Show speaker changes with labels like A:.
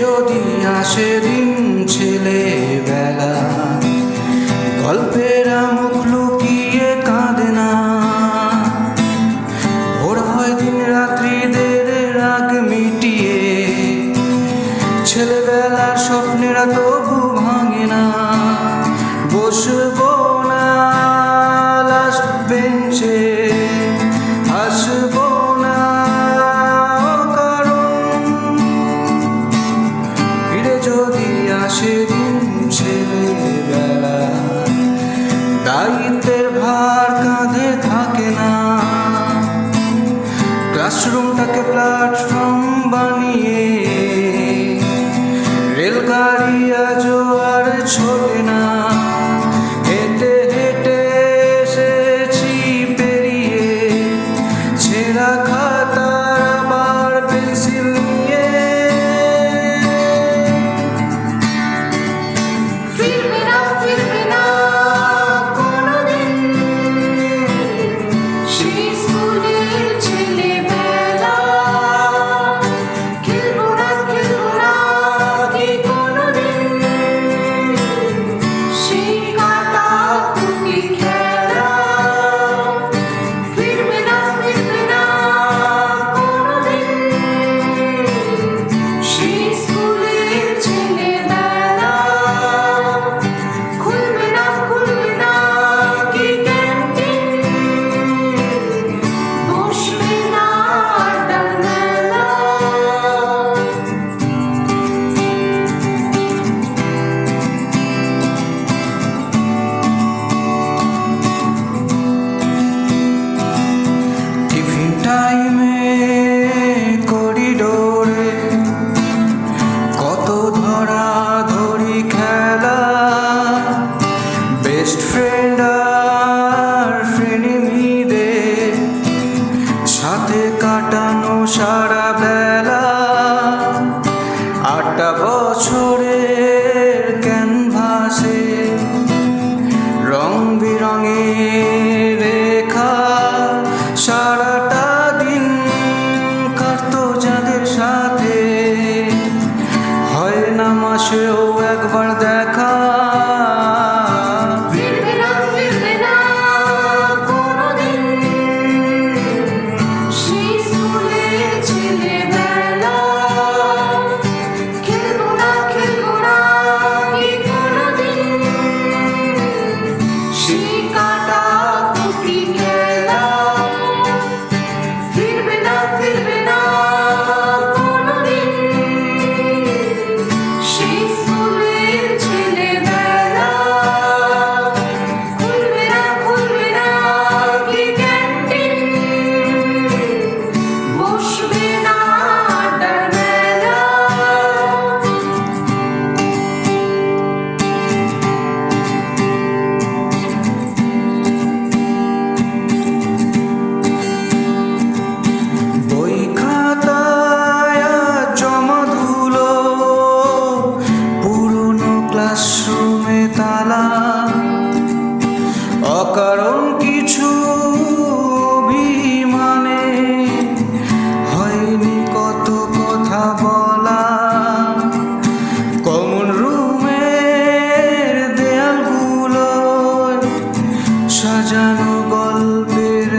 A: যদি আসে দিন ছেলেবেলা, গল্পেরা মুখ লুকিয়ে কাঁদে না। ভোর হয় দিন রাত্রিদের রাগ মিটিয়ে, ছেলেবেলার স্বপ্নেরা তবু ভাঙে না। বসবো না লাস্ট বেঞ্চে, আসবো না কারণ ফিরে যদি আসে দিন ছেলেবেলা, দায়িত্বের ভার কাঁধে থাকে না। ক্লাসরুমটাকে প্ল্যাটফর্ম বানিয়ে রেলগাড়ি আজও আর ছোটে না। হেঁটে হেঁটে এসেছি পেরিয়ে, ছেঁড়া খাতার আবার পেন্সিল নিয়ে।
B: ফিরবে না কোনোদিন সেই স্কুলের ছেলেবেলা। খেলবো না কি কোনোদিন সেই কাটাকুটি খেলা। ফিরবে না কোনোদিন সেই স্কুলের ছেলেবেলা। খুলবে না কি ক্যান্টিন, বসবে না আড্ডার মেলা।
A: টিফিন টাইমে করিডোরে কত ধরাধরি খেলা। বেস্ট ফ্রেন্ড আর ফ্রেন্ডমিদের সাথে কাটানো সারা বেলা। 8টা বছরের ক্যানভাসে রং বেরঙের রেখা। সারাটা দিন কাটতো যাদের সাথে, হয় না মাসেও একবার দেখা।
B: ফিরবে না কোনোদিন সেই স্কুলের ছেলেবেলা। খেলবো না কি কোনোদিন সেই কাটাকুটি খেলা। ফিরবে না কোনোদিন সেই স্কুলের ছেলেবেলা। খুলবে না কি ক্যান্টিন, বসবে না আড্ডার মেলা।
A: বই খাতায় আজ জমা ধুলো, পুরনো ক্লাসরুমে তালা। অকারণ কিছু অভিমানে হয়নি কত কথা বলা। কমন রুমের দেয়ালগুলো সাজানো গল্পের